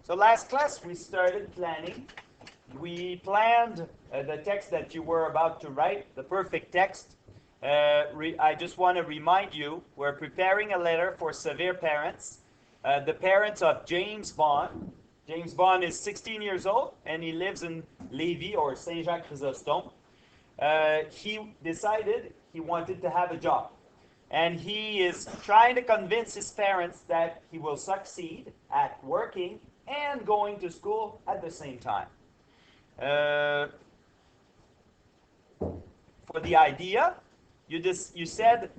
So last class we started planning. We planned the text that you were about to write, the perfect text. I just want to remind you, we're preparing a letter for severe parents. The parents of James Bond. James Bond is 16 years old and he lives in Lévis or Saint-Jacques-Chrysostome. He decided he wanted to have a job. And he is trying to convince his parents that he will succeed at working and going to school at the same time. For the idea, you said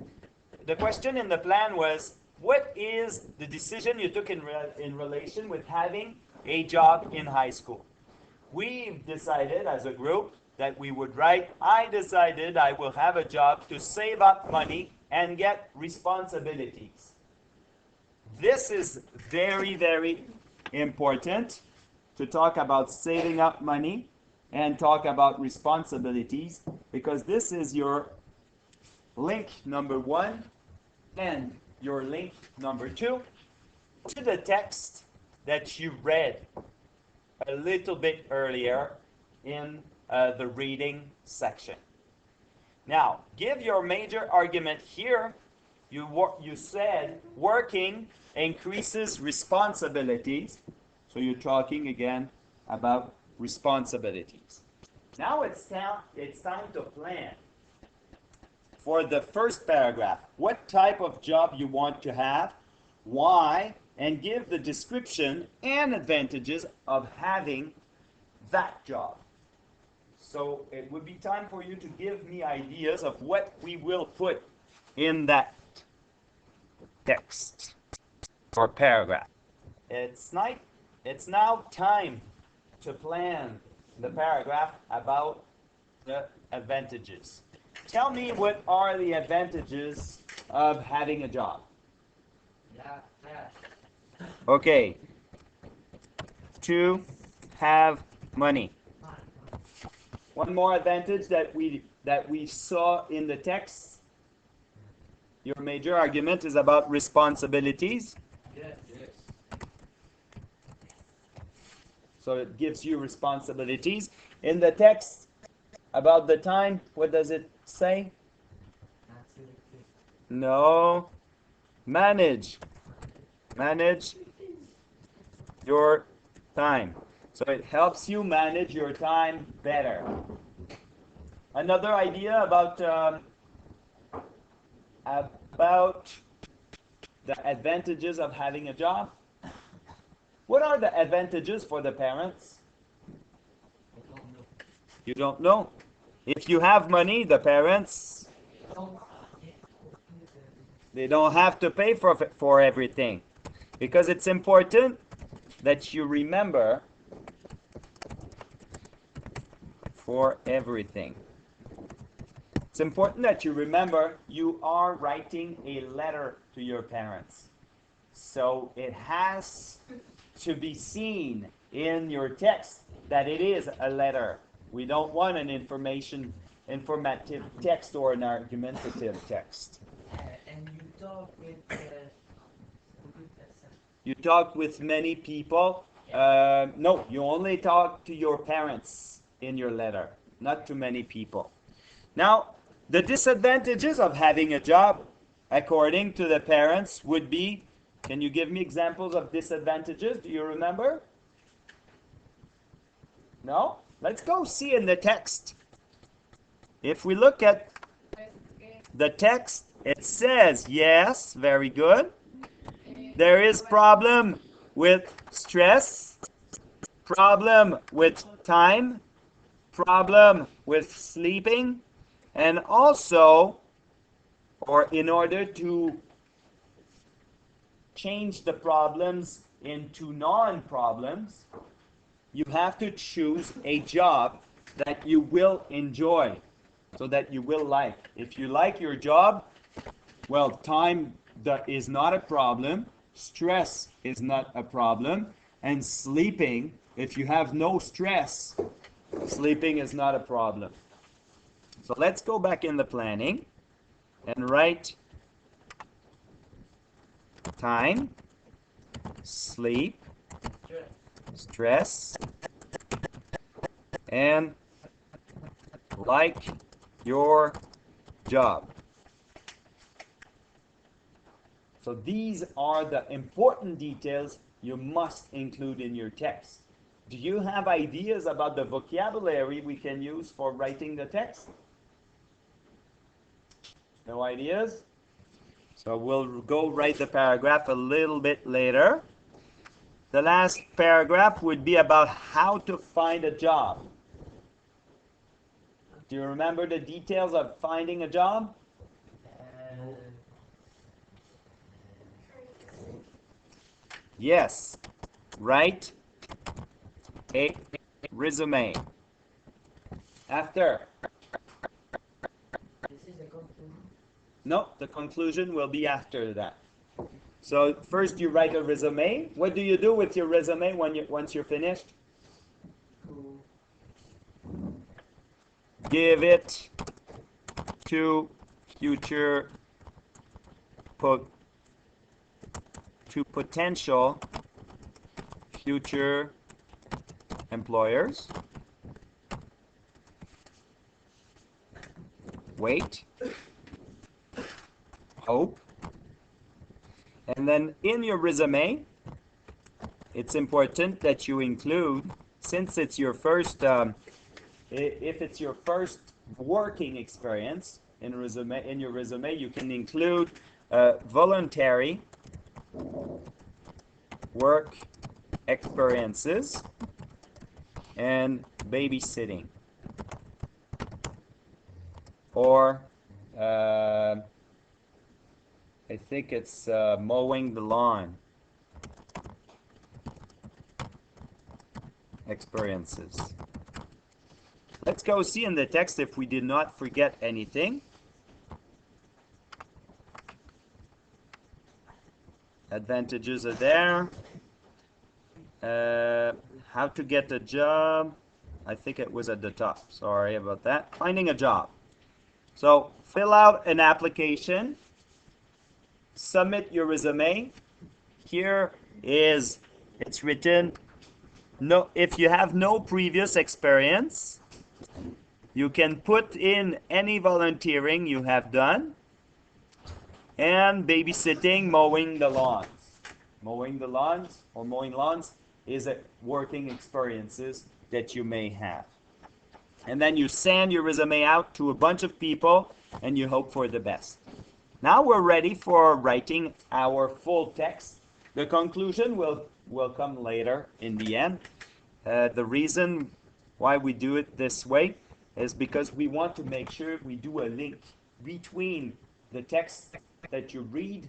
the question in the plan was, what is the decision you took in relation with having a job in high school? We decided as a group that we would write, I decided I will have a job to save up money and get responsibilities. This is very, very important to talk about saving up money and talk about responsibilities, because this is your link number 1 and your link number 2 to the text that you read a little bit earlier in the reading section. Now, give your major argument here. You said working increases responsibilities. So you're talking again about responsibilities. Now it's time to plan for the first paragraph. What type of job you want to have, why, and give the description and advantages of having that job. So it would be time for you to give me ideas of what we will put in that text or paragraph. It's now time to plan the paragraph about the advantages. Tell me, what are the advantages of having a job? Okay. To have money. One more advantage that we saw in the text. Your major argument is about responsibilities. Yes. So it gives you responsibilities. In the text about the time, what does it say? No. Manage your time. So it helps you manage your time better. Another idea about the advantages of having a job. What are the advantages for the parents? You don't know. If you have money, the parents, they don't have to pay for everything. Because it's important that you remember for everything. It's important that you remember you are writing a letter to your parents. So it has to be seen in your text that it is a letter. We don't want an informative text or an argumentative text. And you talked with many people. No, you only talk to your parents in your letter, not to many people. Now, the disadvantages of having a job, according to the parents, would be, can you give me examples of disadvantages? Do you remember? No? Let's go see in the text. If we look at the text, it says, yes, very good. There is problem with stress, problem with time, problem with sleeping, and also, or in order to change the problems into non-problems, you have to choose a job that you will enjoy, so that you will like. If you like your job, well, time is not a problem, stress is not a problem, and sleeping, if you have no stress, sleeping is not a problem. So let's go back in the planning and write time, sleep, stress, and like your job. So these are the important details you must include in your text. Do you have ideas about the vocabulary we can use for writing the text? No ideas? So we'll go write the paragraph a little bit later. The last paragraph would be about how to find a job. Do you remember the details of finding a job? Yes. Write a resume. After. This is the conclusion. No, the conclusion will be after that. So first you write a resume. What do you do with your resume once you're finished? Give it to future to potential future employers. Wait. Hope. And then in your resume, it's important that you include, since it's your first, if it's your first working experience in your resume, you can include voluntary work experiences and babysitting, or I think it's mowing the lawn experiences. Let's go see in the text if we did not forget anything. Advantages are there. How to get a job. I think it was at the top. Sorry about that. Finding a job. So fill out an application. Submit your resume. Here is, it's written, no, if you have no previous experience, you can put in any volunteering you have done, and babysitting, mowing the lawns. Mowing the lawns or mowing lawns is a working experiences that you may have. And then you send your resume out to a bunch of people and you hope for the best. Now we're ready for writing our full text. The conclusion will come later in the end. The reason why we do it this way is because we want to make sure we do a link between the text that you read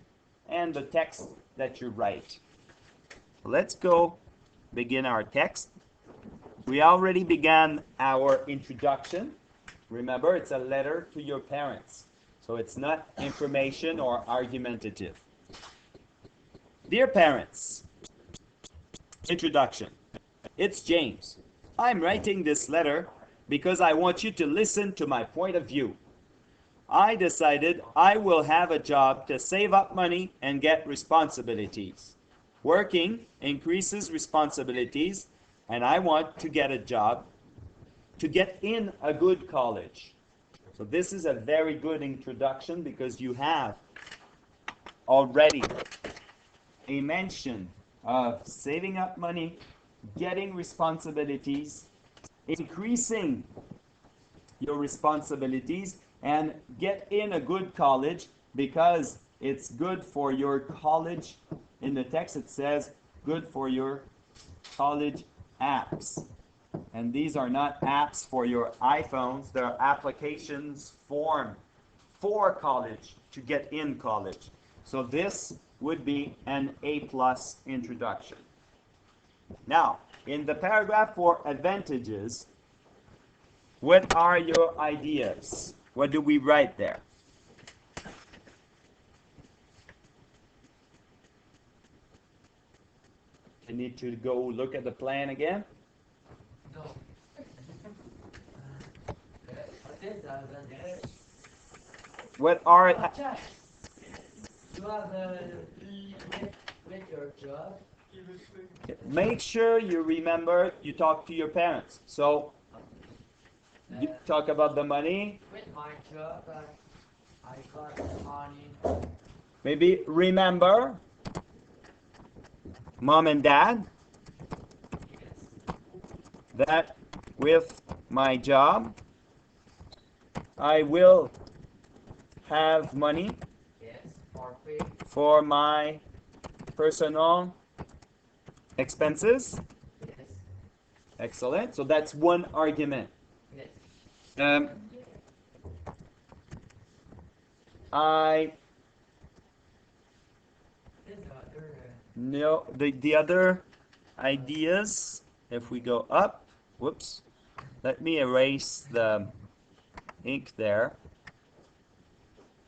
and the text that you write. Let's go begin our text. We already began our introduction. Remember, it's a letter to your parents. So it's not information or argumentative. Dear parents, introduction. It's James. I'm writing this letter because I want you to listen to my point of view. I decided I will have a job to save up money and get responsibilities. Working increases responsibilities, and I want to get a job to get in a good college. So this is a very good introduction because you have already a mention of saving up money, getting responsibilities, increasing your responsibilities, and get in a good college because it's good for your college. In the text it says good for your college apps. And these are not apps for your iPhones, they're applications formed for college, to get in college. So this would be an A+ introduction. Now, in the paragraph for advantages, what are your ideas? What do we write there? You need to go look at the plan again. No. What are You have with your job, Make sure you remember you talk to your parents. So you talk about the money. With my job, I got money. Maybe remember mom and dad Yes. that with my job I will have money Yes. For pay. for my personal expenses. Yes. Excellent. So that's one argument. Yes. Um, I There's other. know the other ideas. If we go up, whoops, let me erase the ink there.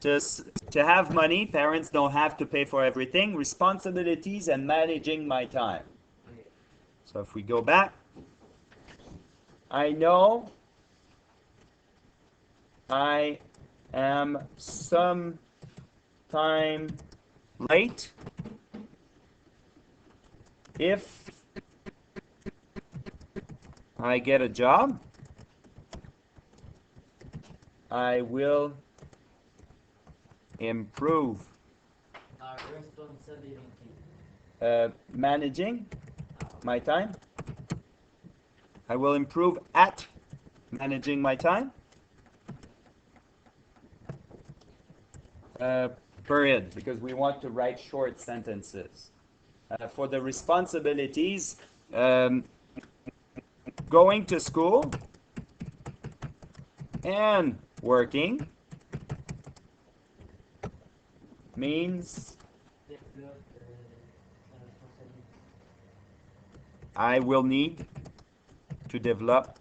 Just to have money, parents don't have to pay for everything. Responsibilities and managing my time. Okay. So if we go back, I know I am sometime late if I get a job. I will improve Our responsibility. managing my time. I will improve at managing my time. Period, because we want to write short sentences. For the responsibilities, going to school and working means Develop responsibility. I will need to develop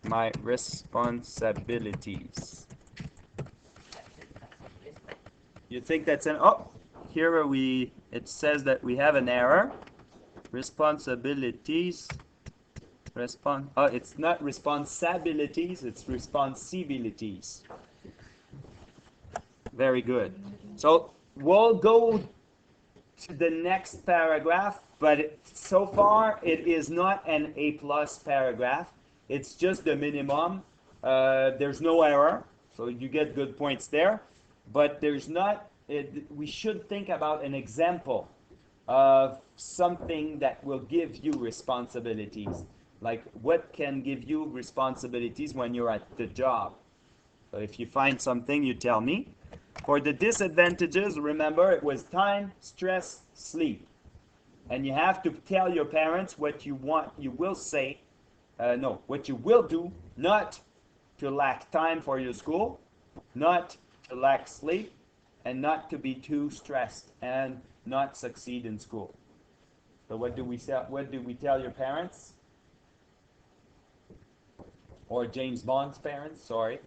my responsibilities. You think that's an here it says that we have an error. Responsibilities it's not responsibilities, it's responsibilities. Very good. So we'll go to the next paragraph, but so far it is not an A+ paragraph. It's just the minimum. There's no error, so you get good points there. But there's not. We should think about an example of something that will give you responsibilities. Like what can give you responsibilities when you're at the job? So if you find something, you tell me. For the disadvantages, remember it was time, stress, sleep. And you have to tell your parents what you want, you will say, no, what you will do, not to lack time for your school, not to lack sleep, and not to be too stressed and not succeed in school. So what do we tell your parents? Or James Bond's parents, sorry.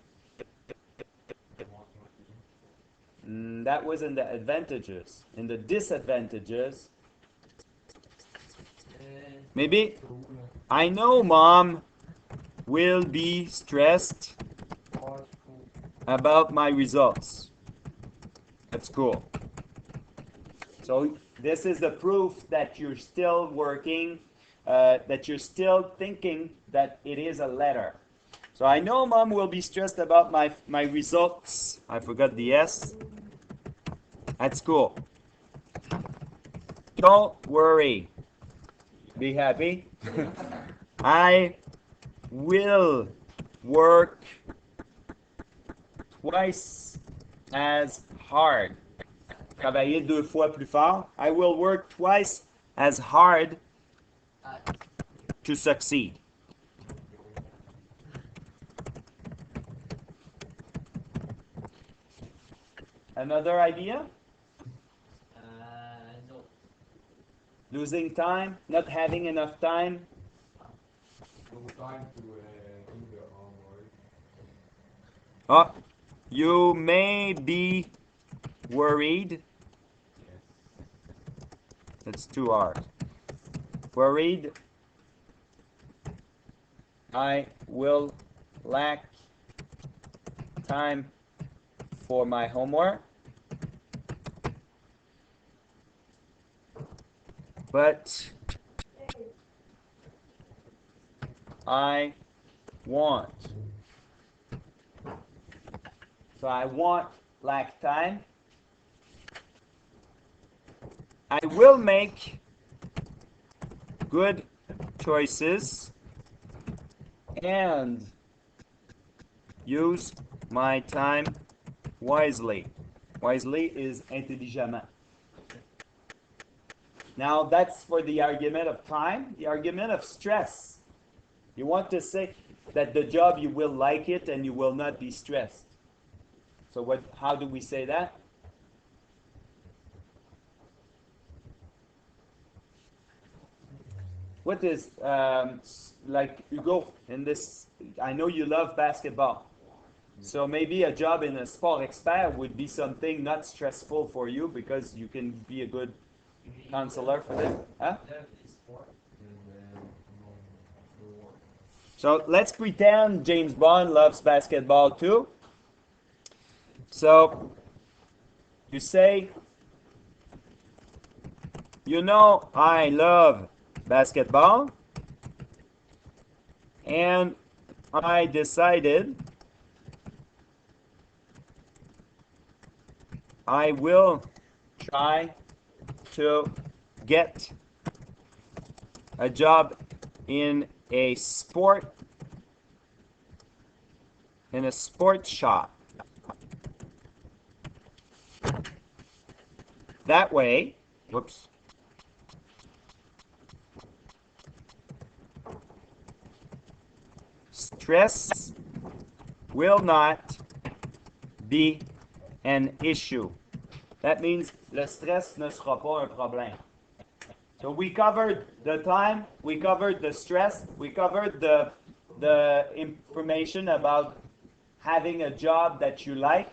That was in the advantages. In the disadvantages, maybe I know mom will be stressed about my results at school. So this is the proof that you're still working, that you're still thinking that it is a letter. So I know mom will be stressed about my results. I forgot the S. At school. Don't worry. Be happy. I will work twice as hard. Travailler 2 fois plus fort. I will work twice as hard to succeed. Another idea? No. Losing time, not having enough time. No time to do the homework. Oh, you may be worried. Yes. That's too hard. Worried. I will lack time for my homework. but I want. So I want lack time. I will make good choices and use my time wisely. Wisely is intelligemment. Now that's for the argument of time. The argument of stress. You want to say that the job you will like it and you will not be stressed. So how do we say that? What is like Hugo in this? I know you love basketball, so maybe a job in a sport expert would be something not stressful for you because you can be a good counselor for them. Huh? So let's pretend James Bond loves basketball too. So you say, you know, I love basketball, and I decided I will try to get a job in a sport shop. That way, whoops. Stress will not be an issue. That means le stress ne sera pas un problème. So we covered the time, we covered the stress, we covered the information about having a job that you like.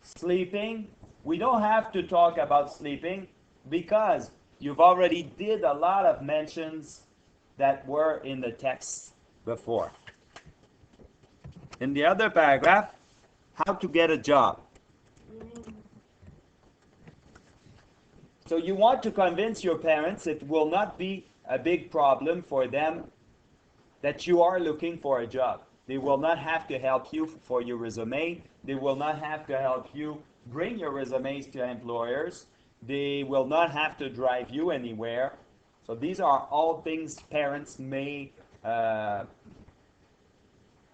Sleeping, we don't have to talk about sleeping because you've already did a lot of mentions that were in the text before. In the other paragraph, how to get a job. So you want to convince your parents it will not be a big problem for them that you are looking for a job. They will not have to help you for your resume. They will not have to help you bring your resumes to employers. They will not have to drive you anywhere. So these are all things parents may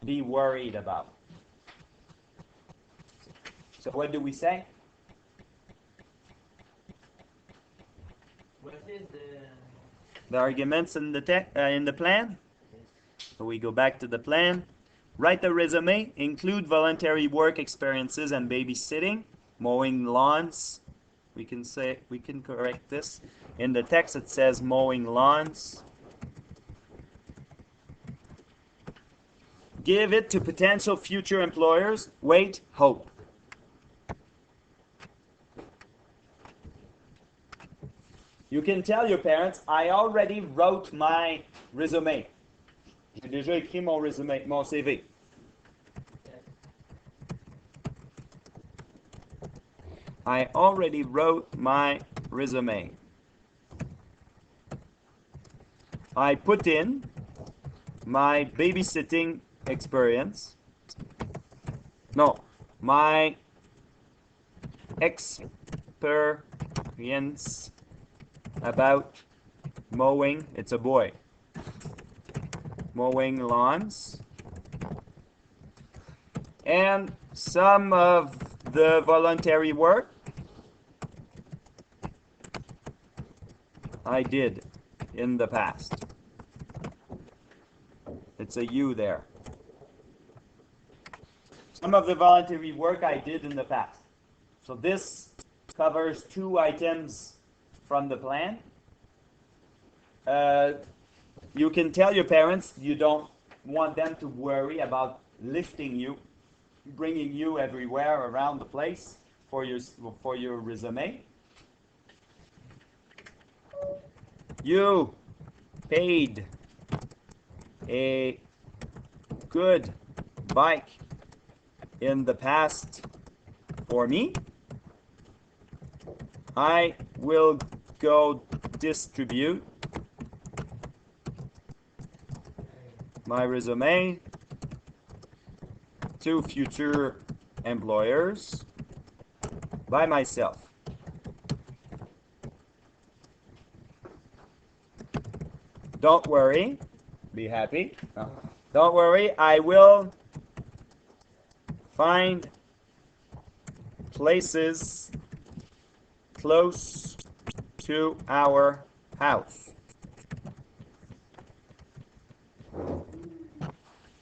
be worried about. So what do we say? What is The arguments in the plan? So we go back to the plan. Write a resume, include voluntary work experiences and babysitting, mowing lawns. We can correct this. In the text it says mowing lawns. Give it to potential future employers. Wait, hope. You can tell your parents, I already wrote my resume. J'ai déjà écrit mon résumé, mon CV. I already wrote my resume. I put in my babysitting experience. No, my experience about mowing, it's a boy, mowing lawns, and some of the voluntary work I did in the past. It's a you there. Some of the voluntary work I did in the past. So this covers 2 items from the plan. You can tell your parents you don't want them to worry about lifting you, bringing you everywhere around the place for your resume. You paid a good bike in the past for me. I will go distribute my resume to future employers by myself. Don't worry, be happy. No. Don't worry, I will find places close to our house.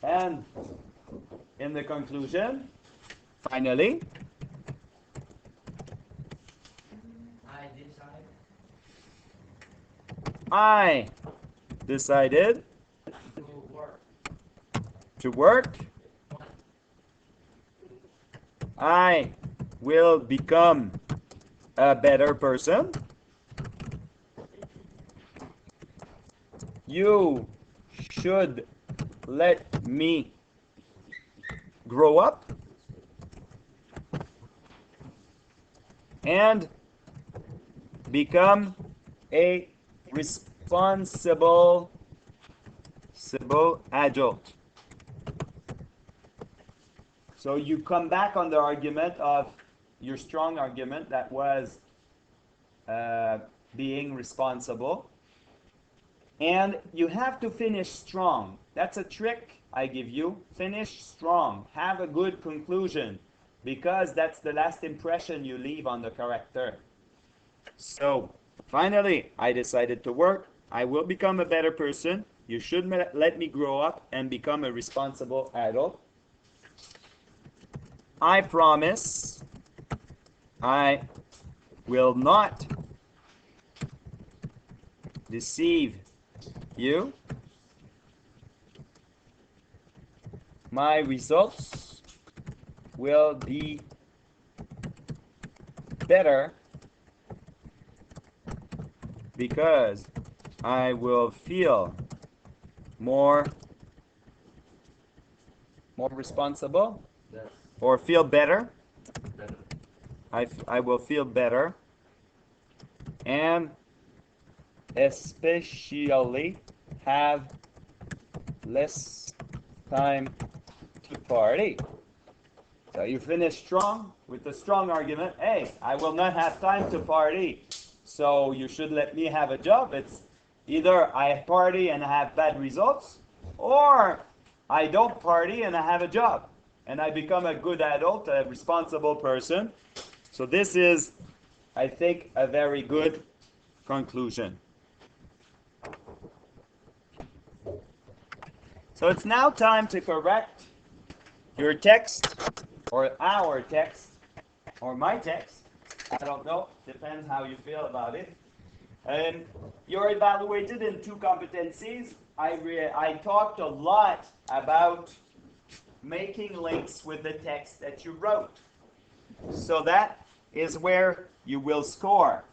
And in the conclusion, finally, I decided to work. I will become a better person. You should let me grow up and become a responsible adult. So you come back on the argument of your strong argument that was being responsible. And you have to finish strong. That's a trick I give you. Finish strong. Have a good conclusion, because that's the last impression you leave on the character. So finally, I decided to work. I will become a better person. You should let me grow up and become a responsible adult. I promise I will not deceive you. My results will be better because I will feel more responsible, Yes. or feel better. Better. I will feel better, and especially have less time to party. So you finish strong with a strong argument. Hey, I will not have time to party, so you should let me have a job. It's either I party and I have bad results, or I don't party and I have a job and I become a good adult, a responsible person. So this is, I think, a very good conclusion. So it's now time to correct your text, or our text, or my text. I don't know, depends how you feel about it. And you're evaluated in 2 competencies. I talked a lot about making links with the text that you wrote. So that is where you will score.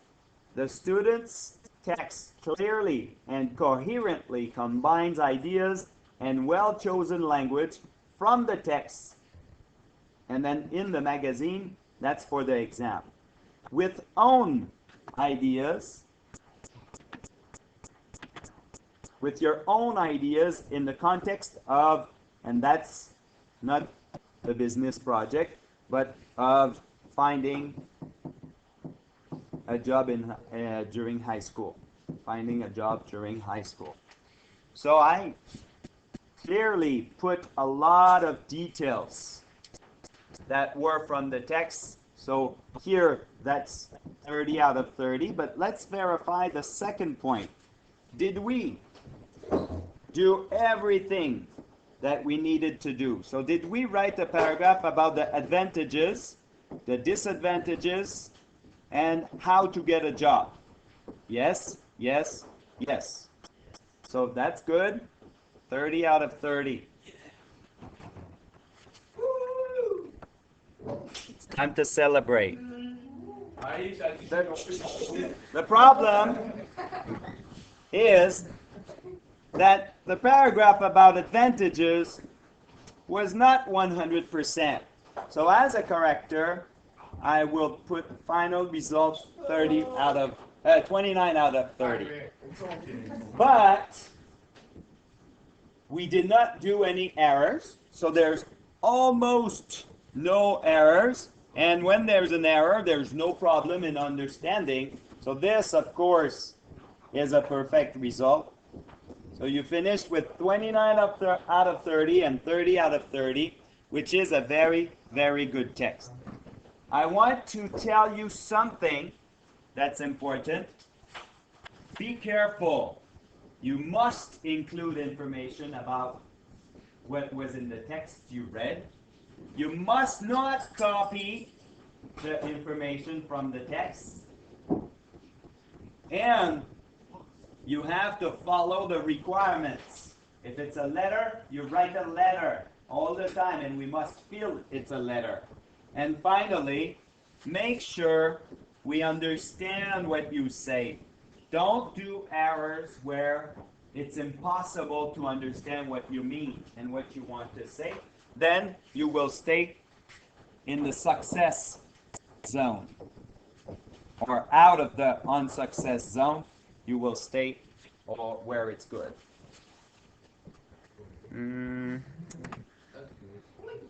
The student's text clearly and coherently combines ideas and well-chosen language from the text, and then in the magazine, that's for the exam, with own ideas, with your own ideas in the context of, and that's not a business project, but of finding a job during high school. Finding a job during high school. So I clearly put a lot of details that were from the text. So here, that's 30 out of 30, but let's verify the second point. Did we do everything that we needed to do? So did we write a paragraph about the advantages, the disadvantages, and how to get a job? Yes, yes, yes. So that's good. 30 out of 30. It's time to celebrate. The problem is that the paragraph about advantages was not 100%. So as a corrector, I will put final results 30 out of 29 out of 30. It's okay. But we did not do any errors, so there's almost no errors. And when there's an error, there's no problem in understanding. So this, of course, is a perfect result. So you finished with 29 out of 30 and 30 out of 30, which is a very, very good text. I want to tell you something that's important. Be careful. You must include information about what was in the text you read. You must not copy the information from the text. And you have to follow the requirements. If it's a letter, you write a letter all the time, and we must feel it's a letter. And finally, make sure we understand what you say. Don't do errors where it's impossible to understand what you mean and what you want to say. Then you will stay in the success zone. Or out of the unsuccess zone, you will stay where it's good. That's good.